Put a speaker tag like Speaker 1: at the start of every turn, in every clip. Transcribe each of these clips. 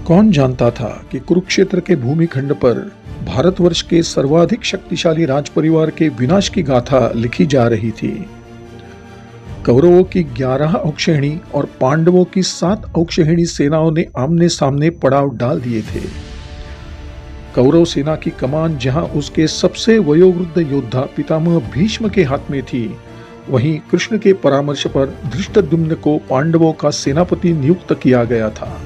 Speaker 1: कौन जानता था कि कुरुक्षेत्र के भूमिखंड पर भारतवर्ष के सर्वाधिक शक्तिशाली राजपरिवार के विनाश की गाथा लिखी जा रही थी। कौरवों की 11 औक्षहिणी और पांडवों की 7 औक्षहिणी सेनाओं ने आमने सामने पड़ाव डाल दिए थे। कौरव सेना की कमान जहां उसके सबसे वयोवृद्ध योद्धा पितामह भीष्म के हाथ में थी, वहीं कृष्ण के परामर्श पर धृष्टद्युम्न को पांडवों का सेनापति नियुक्त किया गया था।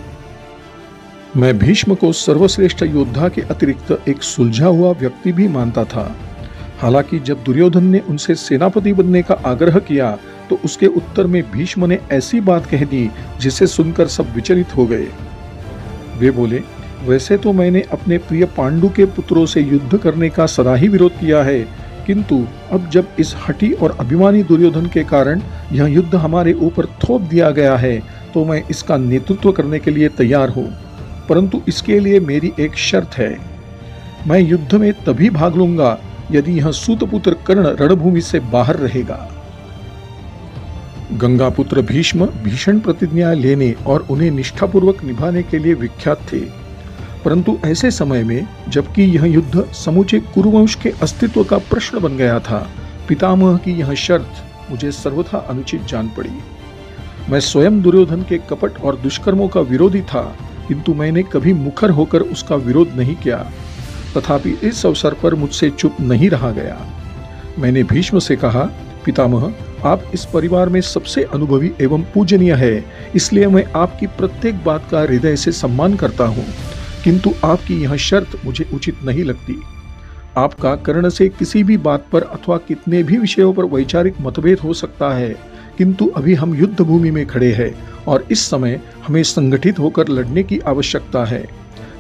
Speaker 1: मैं भीष्म को सर्वश्रेष्ठ योद्धा के अतिरिक्त एक सुलझा हुआ व्यक्ति भी मानता था। हालांकि जब दुर्योधन ने उनसे सेनापति बनने का आग्रह किया तो उसके उत्तर में भीष्म ने ऐसी बात कह दी जिसे सुनकर सब विचलित हो गए। वे बोले, वैसे तो मैंने अपने प्रिय पांडु के पुत्रों से युद्ध करने का सदा ही विरोध किया है, किंतु अब जब इस हठी और अभिमानी दुर्योधन के कारण यह युद्ध हमारे ऊपर थोप दिया गया है तो मैं इसका नेतृत्व करने के लिए तैयार हूँ, परंतु इसके लिए मेरी एक शर्त है। मैं युद्ध में तभी भाग लूंगा यदि यह सूतपुत्र कर्ण रणभूमि से बाहर रहेगा। गंगापुत्र भीष्म भीषण प्रतिज्ञा लेने और उन्हें निष्ठापूर्वक निभाने के लिए विख्यात थे, परंतु ऐसे समय में जबकि यह युद्ध समूचे कुरुवंश के अस्तित्व का प्रश्न बन गया था, पितामह की यह शर्त मुझे सर्वथा अनुचित जान पड़ी। मैं स्वयं दुर्योधन के कपट और दुष्कर्मों का विरोधी था, किंतु मैंने कभी मुखर होकर उसका विरोध नहीं किया। तथापि इस अवसर पर मुझसे चुप नहीं रहा गया। मैंने भीष्म से कहा, पितामह, आप इस परिवार में सबसे अनुभवी एवं पूजनीय है, इसलिए मैं आपकी प्रत्येक बात का हृदय से सम्मान करता हूँ, किंतु आपकी यह शर्त मुझे उचित नहीं लगती। आपका कर्ण से किसी भी बात पर अथवा कितने भी विषयों पर वैचारिक मतभेद हो सकता है, किंतु अभी हम युद्ध भूमि में खड़े हैं और इस समय हमें संगठित होकर लड़ने की आवश्यकता है।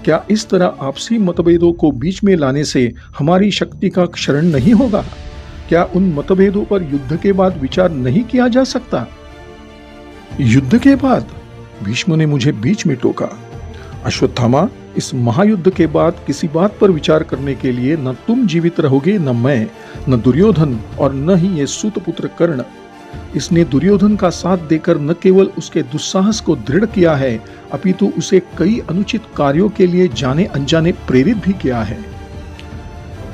Speaker 1: क्या इस तरह आपसी मतभेदों को बीच में लाने से हमारी शक्ति का क्षरण नहीं होगा? क्या उन मतभेदों पर युद्ध के बाद विचार नहीं किया जा सकता? युद्ध के बाद? भीष्म ने मुझे बीच में टोका। अश्वत्थामा, इस महायुद्ध के बाद किसी बात पर विचार करने के लिए न तुम जीवित रहोगे, न मैं, न दुर्योधन और न ही ये सूतपुत्र कर्ण। इसने दुर्योधन का साथ देकर न केवल उसके दुस्साहस को दृढ़ किया है, अपितु उसे कई अनुचित कार्यों के लिए जाने अनजाने प्रेरित भी किया है।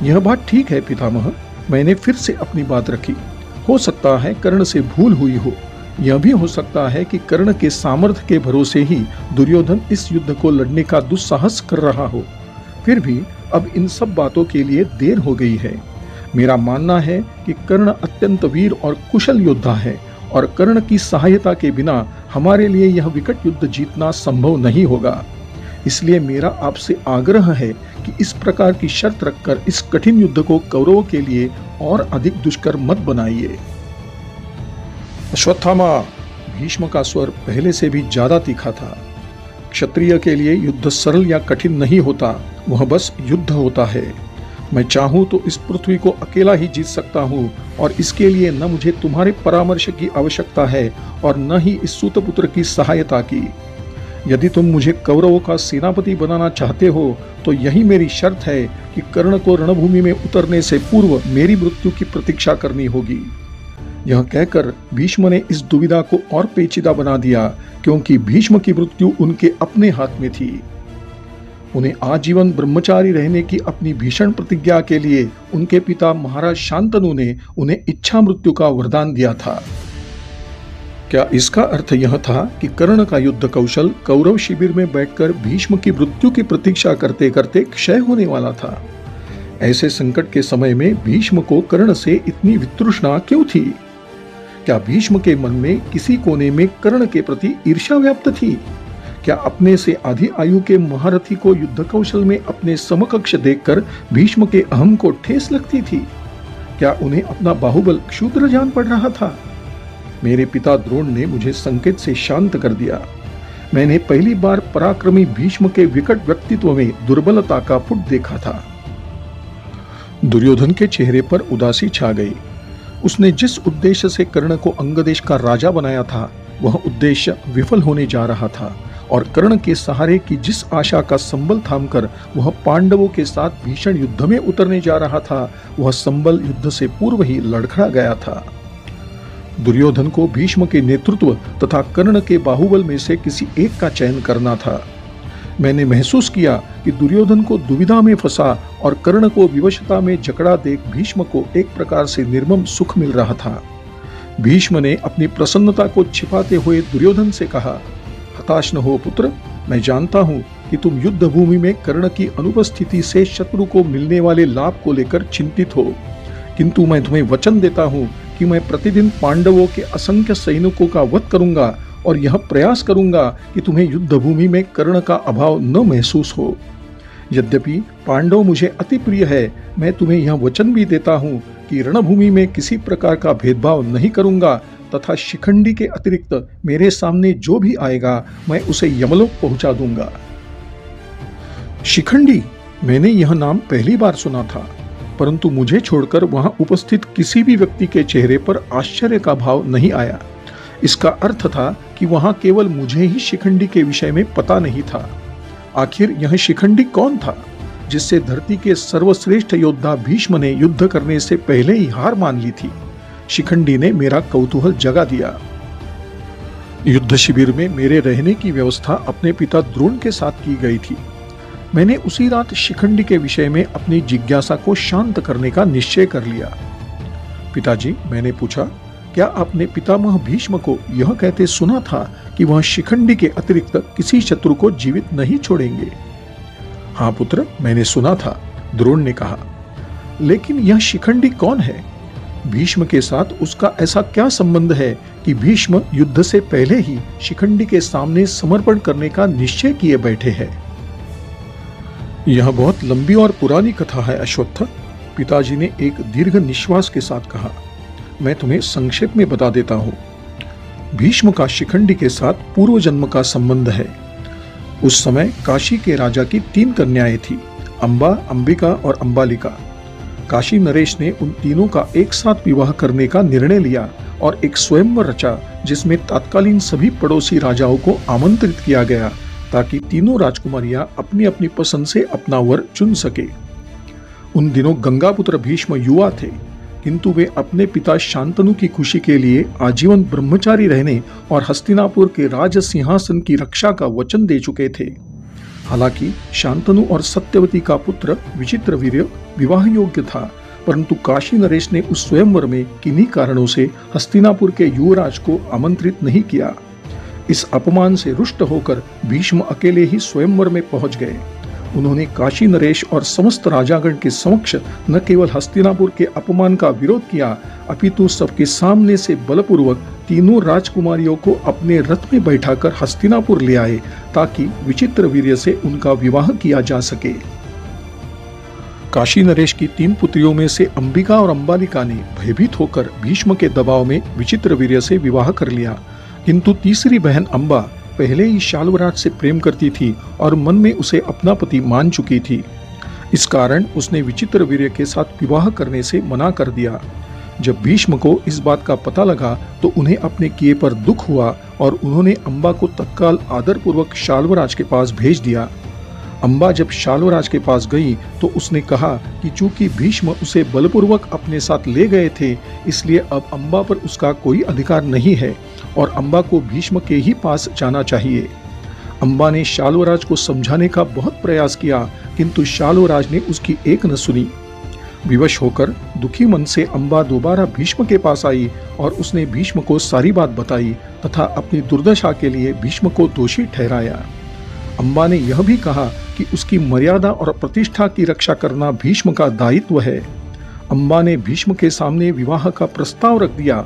Speaker 1: यह बात ठीक है पितामह, मैंने फिर से अपनी बात रखी। हो सकता है कर्ण से भूल हुई हो, यह भी हो सकता है कि कर्ण के सामर्थ्य के भरोसे ही दुर्योधन इस युद्ध को लड़ने का दुस्साहस कर रहा हो। फिर भी अब इन सब बातों के लिए देर हो गई है। मेरा मानना है कि कर्ण अत्यंत वीर और कुशल योद्धा है और कर्ण की सहायता के बिना हमारे लिए यह विकट युद्ध जीतना संभव नहीं होगा। इसलिए मेरा आपसे आग्रह है कि इस प्रकार की शर्त रखकर इस कठिन युद्ध को कौरवों के लिए और अधिक दुष्कर मत बनाइए। अश्वत्थामा, भीष्म का स्वर पहले से भी ज्यादा तीखा था। क्षत्रिय के लिए युद्ध सरल या कठिन नहीं होता, वह बस युद्ध होता है। मैं चाहूं तो इस पृथ्वी को अकेला ही जीत सकता हूं और इसके लिए न मुझे तुम्हारे परामर्श की आवश्यकता है और न ही इस सूतपुत्र की सहायता की। यदि तुम मुझे कौरवों का सेनापति बनाना चाहते हो तो यही मेरी शर्त है कि कर्ण को रणभूमि में उतरने से पूर्व मेरी मृत्यु की प्रतीक्षा करनी होगी। यह कहकर भीष्म ने इस दुविधा को और पेचीदा बना दिया, क्योंकि भीष्म की मृत्यु उनके अपने हाथ में थी। उन्हें आजीवन ब्रह्मचारी रहने की अपनी भीषण प्रतिज्ञा के लिए उनके पिता महाराज शांतनु ने उन्हें इच्छा मृत्यु का वरदान दिया था। क्या इसका अर्थ यह था कि कर्ण का युद्ध कौशल कौरव शिविर में बैठकर भीष्म की मृत्यु की प्रतीक्षा करते करते क्षय होने वाला था? ऐसे संकट के समय में भीष्म को कर्ण से इतनी वितृष्णा क्यों थी? क्या भीष्म के मन में किसी कोने में कर्ण के प्रति ईर्ष्या व्याप्त थी? क्या अपने से आधी आयु के महारथी को युद्ध कौशल में अपने समकक्ष देखकर भीष्म के अहम को ठेस लगती थी? क्या उन्हें अपना बाहुबल क्षुद्र जान पड़ रहा था? मेरे पिता द्रोण ने मुझे संकेत से शांत कर दिया। मैंने पहली बार पराक्रमी भीष्म के विकट व्यक्तित्व में दुर्बलता का फुट देखा था। दुर्योधन के चेहरे पर उदासी छा गई। उसने जिस उद्देश्य से कर्ण को अंगदेश का राजा बनाया था, वह उद्देश्य विफल होने जा रहा था और कर्ण के सहारे की जिस आशा का संबल थामकर वह पांडवों के साथ भीषण युद्ध में उतरने जा रहा था, वह संबल युद्ध से पूर्व ही लड़खड़ा गया था। दुर्योधन को भीष्म के नेतृत्व तथा कर्ण के बाहुबल में से किसी एक का चयन करना था। मैंने महसूस किया कि दुर्योधन को दुविधा में फंसा और कर्ण को विवशता में जकड़ा देख भीष्म को एक प्रकार से निर्मम सुख मिल रहा था। भीष्म ने अपनी प्रसन्नता को छिपाते हुए दुर्योधन से कहा, हताश न हो पुत्र, मैं जानता हूं कि तुम युद्ध भूमि में कर्ण की अनुपस्थिति से शत्रु को मिलने वाले लाभ को लेकर चिंतित हो, किंतु मैं तुम्हें वचन देता हूं कि मैं प्रतिदिन पांडवों के असंख्य सैनिकों का वध करूंगा और यह प्रयास करूंगा कि तुम्हें युद्ध भूमि में कर्ण का अभाव न महसूस हो। यद्यपि पांडव मुझे अति प्रिय है, मैं तुम्हें यह वचन भी देता हूं कि रणभूमि में किसी प्रकार का भेदभाव नहीं करूंगा तथा शिखंडी के अतिरिक्त मेरे सामने जो भी आएगा मैं उसे यमलोक पहुंचा दूंगा। शिखंडी, मैंने यह नाम पहली बार सुना था, परंतु मुझे छोड़कर वहां उपस्थित किसी भी व्यक्ति के चेहरे पर आश्चर्य का भाव नहीं आया। इसका अर्थ था कि वहां केवल मुझे ही शिखंडी के विषय में पता नहीं था। आखिर यह शिखंडी कौन था जिससे धरती के सर्वश्रेष्ठ योद्धा भीष्म ने युद्ध करने से पहले ही हार मान ली थी? शिखंडी ने मेरा कौतूहल जगा दिया। युद्ध शिविर में मेरे रहने की व्यवस्था अपने पिता द्रोण के साथ की गई थी। मैंने उसी रात शिखंडी के विषय में अपनी जिज्ञासा को शांत करने का निश्चय कर लिया। पिताजी, मैंने पूछा, क्या आपने पितामह भीष्म को यह कहते सुना था कि वह शिखंडी के अतिरिक्त किसी शत्रु को जीवित नहीं छोड़ेंगे? हाँ पुत्र, मैंने सुना था, द्रोण ने कहा। लेकिन यह शिखंडी कौन है? भीष्म के साथ उसका ऐसा क्या संबंध है कि भीष्म युद्ध से पहले ही शिखंडी के सामने समर्पण करने का निश्चय किए बैठे हैं? यह बहुत लंबी और पुरानी कथा है अश्वत्थ, पिताजी ने एक दीर्घ निश्वास के साथ कहा। मैं तुम्हें संक्षेप में बता देता हूं। भीष्म का शिखंडी के साथ पूर्व जन्म का संबंध है। उस समय काशी के राजा की 3 कन्याएं थी, अंबा, अंबिका और अंबालिका। काशी नरेश ने उन तीनों का एक साथ विवाह करने का निर्णय लिया और एक स्वयंवर रचा जिसमें तत्कालीन सभी पड़ोसी राजाओं को आमंत्रित किया गया ताकि तीनों राजकुमारियां अपनी अपनी पसंद से अपना वर चुन सके। उन दिनों गंगापुत्र भीष्म युवा थे, किंतु वे अपने पिता शांतनु की खुशी के लिए आजीवन ब्रह्मचारी रहने और हस्तिनापुर के राज सिंहासन की रक्षा का वचन दे चुके थे। हालांकि शांतनु और सत्यवती का पुत्र विचित्रवीर्य विवाह योग्य था, परंतु काशी नरेश ने उस स्वयंवर में किन्हीं कारणों से हस्तिनापुर के युवराज को आमंत्रित नहीं किया। इस अपमान से रुष्ट होकर भीष्म अकेले ही स्वयंवर में पहुंच गए। उन्होंने काशी नरेश और समस्त राजागण के समक्ष न केवल हस्तिनापुर के अपमान का विरोध किया, अपितु सबके सामने से बलपूर्वक तीनों राजकुमारियों को अपने रथ में बैठाकर हस्तिनापुर ले आए ताकि विचित्रवीर्य से उनका विवाह किया जा सके। काशी नरेश की 3 पुत्रियों में से अंबिका और अंबालिका ने भयभीत होकर भीष्म के दबाव में विचित्रवीर्य से विवाह कर लिया, किंतु तीसरी बहन अंबा पहले ही शाल्वराज से प्रेम करती थी और मन में उसे अपना पति मान चुकी थी। इस कारण उसने विचित्रवीर्य के साथ विवाह करने से मना कर दिया। जब भीष्म को इस बात का पता लगा तो उन्हें अपने किए पर दुख हुआ और उन्होंने अंबा को तत्काल आदरपूर्वक शाल्वराज के पास भेज दिया। अंबा जब शाल्वराज के पास गई तो उसने कहा कि चूंकि भीष्म उसे बलपूर्वक अपने साथ ले गए थे, इसलिए अब अंबा पर उसका कोई अधिकार नहीं है और अंबा को भीष्म के ही पास जाना चाहिए। अंबा ने शाल्वराज को समझाने का बहुत प्रयास किया, किंतु शाल्वराज ने उसकी एक न सुनी। विवश होकर दुखी मन से अंबा दोबारा भीष्म के पास आई और उसने भीष्म को सारी बात बताई तथा अपनी दुर्दशा के लिए भीष्म को दोषी ठहराया। अंबा ने यह भी कहा कि उसकी मर्यादा और प्रतिष्ठा की रक्षा करना भीष्म का दायित्व है। अंबा ने भीष्म के सामने विवाह का प्रस्ताव रख दिया,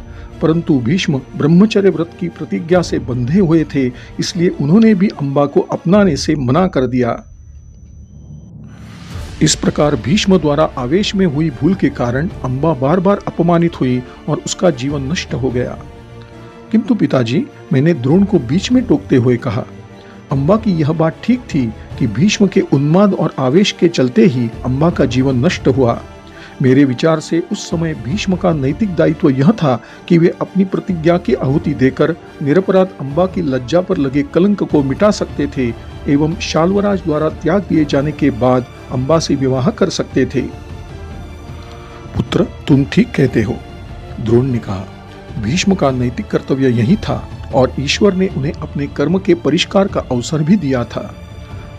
Speaker 1: परंतु भीष्म ब्रह्मचर्य व्रत की प्रतिज्ञा से बंधे हुए थे, इसलिए उन्होंने भी अंबा को अपनाने से मना कर दिया। इस प्रकार भीष्म द्वारा आवेश में हुई भूल के कारण अंबा बार बार अपमानित हुई और उसका जीवन नष्ट हो गया। किंतु पिताजी, मैंने द्रोण को बीच में टोकते हुए कहा, अंबा की यह बात ठीक थी कि भीष्म के उन्माद और आवेश के चलते ही अंबा का जीवन नष्ट हुआ। मेरे विचार से उस समय भीष्म का नैतिक दायित्व यह था कि वे अपनी प्रतिज्ञा की आहुति देकर निरपराध अंबा की लज्जा पर लगे कलंक को मिटा सकते थे एवं शाल्वराज द्वारा त्याग दिए जाने के बाद अंबा से विवाह कर सकते थे। पुत्र, तुम ठीक कहते हो, द्रोण ने कहा। भीष्म का नैतिक कर्तव्य यही था और ईश्वर ने उन्हें अपने कर्म के परिष्कार का अवसर भी दिया था।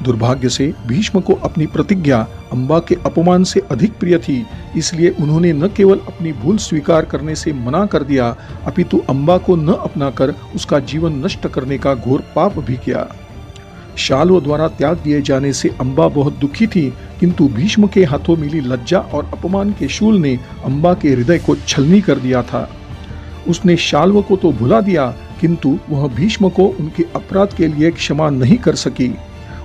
Speaker 1: दुर्भाग्य से भीष्म को अपनी प्रतिज्ञा अम्बा के अपमान से अधिक प्रिय थी, इसलिए उन्होंने न केवल अपनी भूल स्वीकार करने से मना कर दिया, अपितु अम्बा को न अपनाकर उसका जीवन नष्ट करने का घोर पाप भी किया। शाल्व द्वारा त्याग दिए जाने से अम्बा बहुत दुखी थी, किंतु भीष्म के हाथों मिली लज्जा और अपमान के शूल ने अम्बा के हृदय को छलनी कर दिया था। उसने शाल्व को तो भुला दिया, किंतु वह भीष्म को उनके अपराध के लिए क्षमा नहीं कर सकी।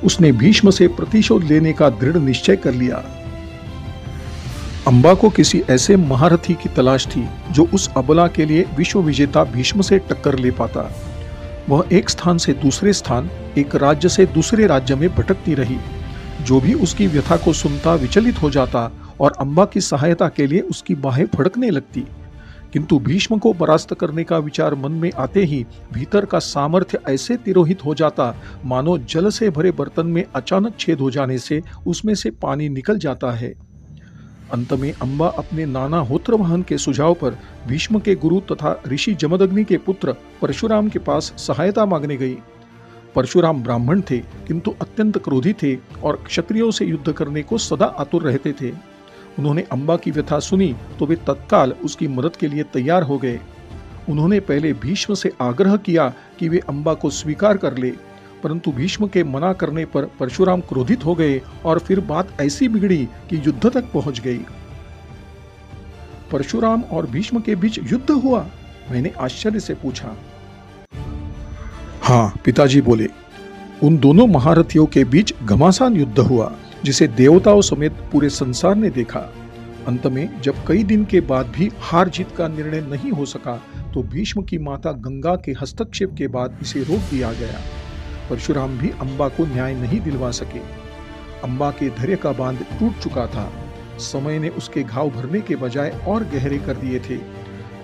Speaker 1: उसने भीष्म से प्रतिशोध लेने का दृढ़ निश्चय कर लिया। अम्बा को किसी ऐसे महारथी की तलाश थी जो उस अबला के लिए विश्व विजेता भीष्म से टक्कर ले पाता। वह एक स्थान से दूसरे स्थान, एक राज्य से दूसरे राज्य में भटकती रही। जो भी उसकी व्यथा को सुनता विचलित हो जाता और अम्बा की सहायता के लिए उसकी बाहें फड़कने लगती। किंतु भीष्म को परास्त करने का विचार मन में आते ही भीतर का सामर्थ्य ऐसे तिरोहित हो जाता, मानो जल से भरे बर्तन में अचानक छेद हो जाने से उसमें से पानी निकल जाता है। अंत में अम्बा अपने नाना होत्रवाहन के सुझाव पर भीष्म के गुरु तथा ऋषि जमदग्नि के पुत्र परशुराम के पास सहायता मांगने गई। परशुराम ब्राह्मण थे, किंतु अत्यंत क्रोधी थे और क्षत्रियों से युद्ध करने को सदा आतुर रहते थे। उन्होंने अम्बा की व्यथा सुनी तो वे तत्काल उसकी मदद के लिए तैयार हो गए। उन्होंने पहले भीष्म से आग्रह किया कि वे अम्बा को स्वीकार कर ले, परंतु भीष्म के मना करने पर परशुराम क्रोधित हो गए और फिर बात ऐसी बिगड़ी कि युद्ध तक पहुंच गई। परशुराम और भीष्म के बीच युद्ध हुआ? मैंने आश्चर्य से पूछा। हाँ, पिताजी बोले, उन दोनों महारथियों के बीच घमासान युद्ध हुआ, जिसे देवताओं समेत पूरे संसार ने देखा। अंत में जब कई दिन के बाद भी हार जीत का निर्णय नहीं हो सका, तो भीष्म की माता गंगा के हस्तक्षेप के बाद इसे रोक दिया गया। परशुराम भी अम्बा को न्याय नहीं दिलवा सके। अम्बा के धैर्य का बांध टूट चुका था। समय ने उसके घाव भरने के बजाय और गहरे कर दिए थे।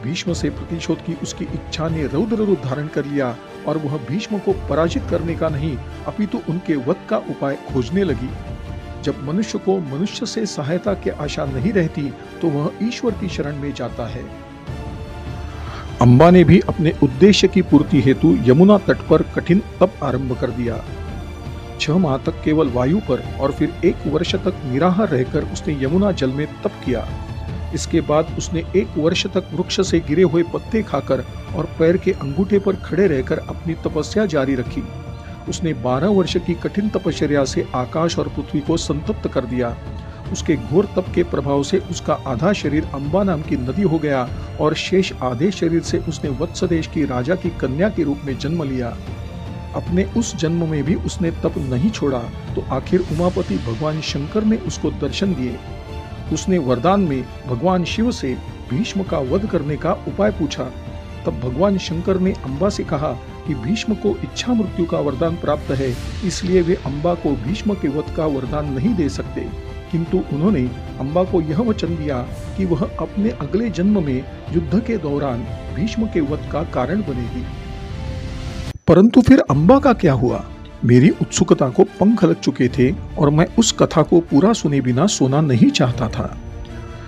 Speaker 1: भीष्म से प्रतिशोध की उसकी इच्छा ने रौद्र रूप धारण कर लिया और वह भीष्म को पराजित करने का नहीं, अपितु उनके वध का उपाय खोजने लगी। जब मनुष्य को मनुष्य से सहायता की आशा नहीं रहती, तो वह ईश्वर की शरण में जाता है। अम्बा ने भी अपने उद्देश्य की पूर्ति हेतु यमुना तट पर कठिन तप आरंभ कर दिया। 6 माह तक केवल वायु पर और फिर 1 वर्ष तक निराहार रहकर उसने यमुना जल में तप किया। इसके बाद उसने 1 वर्ष तक वृक्ष से गिरे हुए पत्ते खाकर और पैर के अंगूठे पर खड़े रहकर अपनी तपस्या जारी रखी। उसने 12 वर्ष की कठिन तपश्चर्या से आकाश और पृथ्वी को संतप्त कर दिया। उसके घोर तप के प्रभाव से उसका आधा शरीर अम्बा नाम की नदी हो गया और शेष आधे शरीर से उसने वत्स देश की राजा की कन्या के रूप में जन्म लिया। अपने उस जन्म में भी उसने तप नहीं छोड़ा, तो आखिर उमापति भगवान शंकर ने उसको दर्शन दिए। उसने वरदान में भगवान शिव से भीष्म का वध करने का उपाय पूछा। तब भगवान शंकर ने अम्बा से कहा कि भीष्म को इच्छा मृत्यु का वरदान प्राप्त है, इसलिए वे अम्बा को भीष्म के वध का वरदान नहीं दे सकते। किंतु उन्होंने अम्बा को यह वचन दिया कि वह अपने अगले जन्म में युद्ध के दौरान भीष्म के वध का कारण बनेगी। परंतु फिर अम्बा का क्या हुआ? मेरी उत्सुकता को पंख लग चुके थे और मैं उस कथा को पूरा सुने बिना सोना नहीं चाहता था।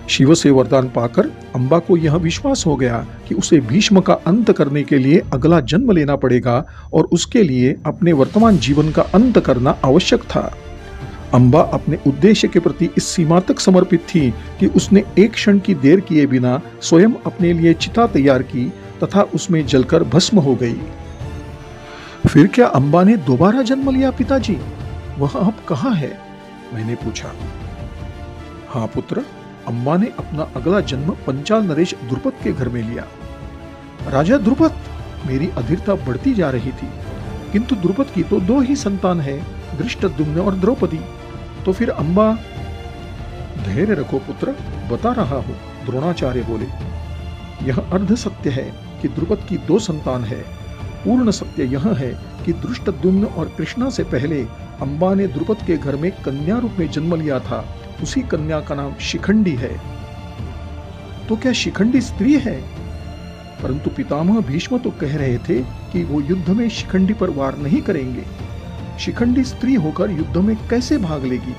Speaker 1: शिव से वरदान पाकर अम्बा को यह विश्वास हो गया कि उसे भीष्म का अंत करने के लिए अगला जन्म लेना पड़ेगा और उसके लिए अपने वर्तमान जीवन का अंत करना आवश्यक था। अम्बा अपने उद्देश्य के प्रति इस सीमा तक समर्पित थी कि उसने एक क्षण की देर किए बिना स्वयं अपने लिए चिता तैयार की तथा उसमें जलकर भस्म हो गई। फिर क्या अम्बा ने दोबारा जन्म लिया पिताजी? वह अब कहाँ है? मैंने पूछा। हाँ पुत्र, अम्बा ने अपना अगला जन्म पंचाल नरेश द्रुपद के घर में लिया। राजा द्रुपद? मेरी अधीरता बढ़ती जा रही थी। किंतु द्रुपद की तो 2 ही संतान है, धृष्टद्युम्न और द्रौपदी। तो फिर अम्बा? धैर्य रखो पुत्र, बता रहा हूं, द्रोणाचार्य बोले। यह अर्ध सत्य है कि द्रुपद की 2 संतान है। पूर्ण सत्य यह है कि धृष्टद्युम्न और कृष्णा से पहले अम्बा ने द्रुपद के घर में कन्या रूप में जन्म लिया था। उसी कन्या का नाम शिखंडी है। तो क्या शिखंडी स्त्री है? परंतु पितामह भीष्म तो कह रहे थे कि वो युद्ध में शिखंडी पर वार नहीं करेंगे। शिखंडी स्त्री होकर युद्ध में कैसे भाग लेगी?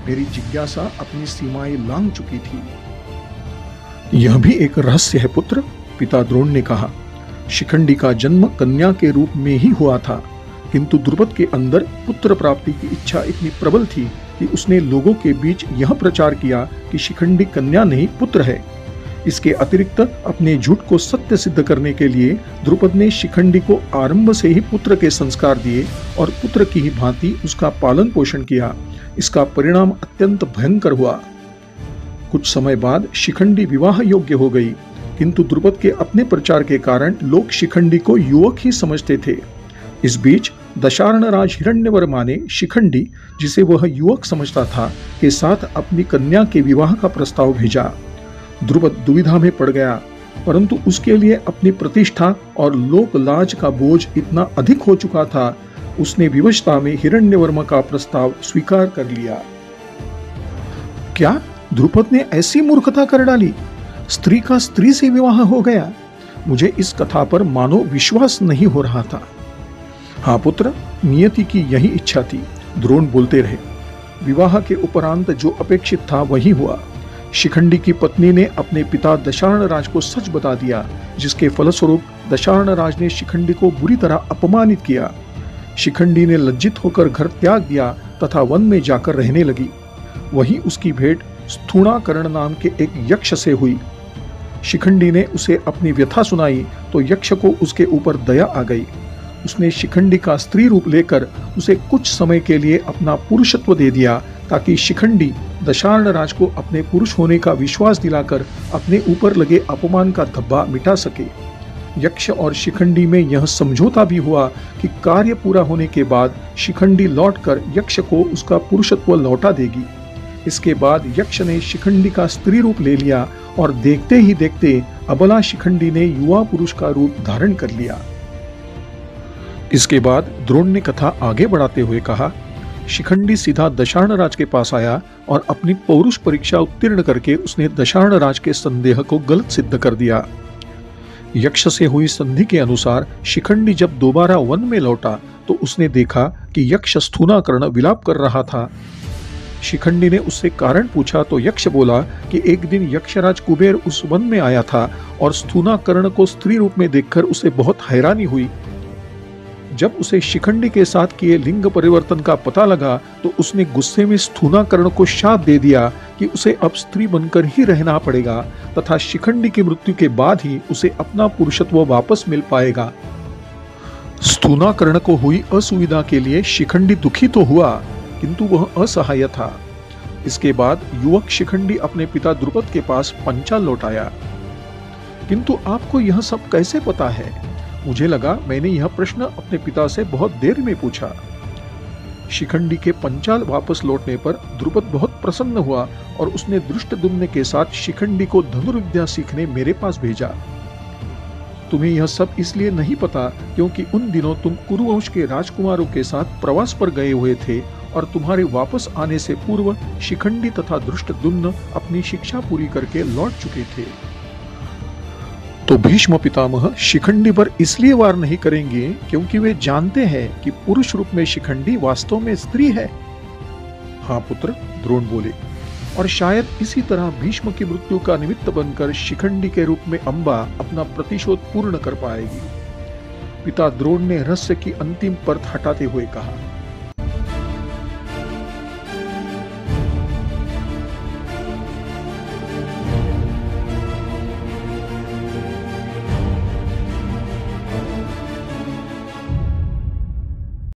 Speaker 1: मेरी जिज्ञासा अपनी सीमाएं लांघ चुकी थी। यह भी एक रहस्य है पुत्र, पिता द्रोण ने कहा। शिखंडी का जन्म कन्या के रूप में ही हुआ था। किंतु द्रुपद के अंदर पुत्र प्राप्ति की इच्छा इतनी प्रबल थी कि उसने लोगों के बीच यह प्रचार किया कि शिखंडी कन्या नहीं पुत्र है। इसके अतिरिक्त अपने झूठ को सत्य सिद्ध करने के लिए द्रुपद ने शिखंडी को आरंभ से ही पुत्र के संस्कार दिए और पुत्र की ही भांति उसका पालन पोषण किया। इसका परिणाम अत्यंत भयंकर हुआ। कुछ समय बाद शिखंडी विवाह योग्य हो गई, किंतु द्रुपद के अपने प्रचार के कारण लोग शिखंडी को युवक ही समझते थे। इस बीच दशार्णराज हिरण्यवर्मा ने शिखंडी, जिसे वह युवक समझता था, के साथ अपनी कन्या के विवाह का प्रस्ताव भेजा। द्रुपद दुविधा में पड़ गया, परंतु उसके लिए अपनी प्रतिष्ठा और लोक लाज का बोझ इतना अधिक हो चुका था, उसने विवशता में हिरण्यवर्मा का प्रस्ताव स्वीकार कर लिया। क्या द्रुपद ने ऐसी मूर्खता कर डाली? स्त्री का स्त्री से विवाह हो गया। मुझे इस कथा पर मानो विश्वास नहीं हो रहा था। हाँ पुत्र, नियति की यही इच्छा थी, द्रोण बोलते रहे। विवाह के उपरांत जो अपेक्षित था वही हुआ। शिखंडी की पत्नी ने अपने पिता दशार्णराज को सच बता दिया, जिसके फलस्वरूप दशार्णराज ने शिखंडी को बुरी तरह अपमानित किया। शिखंडी ने लज्जित होकर घर त्याग दिया तथा वन में जाकर रहने लगी। वहीं उसकी भेंट स्थूणाकर्ण नाम के एक यक्ष से हुई। शिखंडी ने उसे अपनी व्यथा सुनाई तो यक्ष को उसके ऊपर दया आ गई। उसने शिखंडी का स्त्री रूप लेकर उसे कुछ समय के लिए अपना पुरुषत्व दे दिया, ताकि शिखंडी दशार्णराज को अपने पुरुष होने का विश्वास दिलाकर अपने ऊपर लगे अपमान का धब्बा मिटा सके। यक्ष और शिखंडी में यह समझौता भी हुआ कि कार्य पूरा होने के बाद शिखंडी लौटकर यक्ष को उसका पुरुषत्व लौटा देगी। इसके बाद यक्ष ने शिखंडी का स्त्री रूप ले लिया और देखते ही देखते अबला शिखंडी ने युवा पुरुष का रूप धारण कर लिया। इसके बाद द्रोण ने कथा आगे बढ़ाते हुए कहा, शिखंडी सीधा दशार्णराज के पास आया और अपनी पौरुष परीक्षा उत्तीर्ण करके उसने दशार्णराज के संदेह को गलत सिद्ध कर दिया। यक्ष से हुई संधि के अनुसार शिखंडी जब दोबारा वन में लौटा तो उसने देखा कि यक्ष स्थूणाकर्ण विलाप कर रहा था। शिखंडी ने उससे कारण पूछा तो यक्ष बोला कि एक दिन यक्षराज कुबेर उस वन में आया था और स्थूणाकर्ण को स्त्री रूप में देखकर उसे बहुत हैरानी हुई। जब उसे शिखंडी के साथ किए लिंग परिवर्तन का पता लगा तो उसने गुस्से में स्थूणाकर्ण को शाप दे दिया कि उसे अब स्त्री बनकर ही रहना पड़ेगा तथा शिखंडी की मृत्यु के बाद ही उसे अपना पुरुषत्व वापस मिल पाएगा। स्थूणाकर्ण को हुई असुविधा के लिए शिखंडी दुखी तो हुआ, किंतु वह असहाय था। इसके बाद युवक शिखंडी अपने पिता द्रुपद के पास पंचाल लौट आया। किंतु आपको यह सब कैसे पता है? मुझे लगा मैंने यह प्रश्न अपने पिता से बहुत देर में पूछा। शिखंडी के पंचाल वापस लौटने पर द्रुपद बहुत प्रसन्न हुआ और उसने धृष्टद्युम्न के साथ शिखंडी को धनुर्विद्या सीखने मेरे पास भेजा। तुम्हें यह सब इसलिए नहीं पता क्योंकि उन दिनों तुम कुरुवंश के राजकुमारों के साथ प्रवास पर गए हुए थे और तुम्हारे वापस आने से पूर्व शिखंडी तथा धृष्टद्युम्न अपनी शिक्षा पूरी करके लौट चुके थे। तो भीष्म पितामह शिखंडी पर इसलिए वार नहीं करेंगे क्योंकि वे जानते हैं कि पुरुष रूप में शिखंडी वास्तव में स्त्री है। हाँ पुत्र, द्रोण बोले, और शायद इसी तरह भीष्म की मृत्यु का निमित्त बनकर शिखंडी के रूप में अंबा अपना प्रतिशोध पूर्ण कर पाएगी। पिता द्रोण ने रहस्य की अंतिम परत हटाते हुए कहा।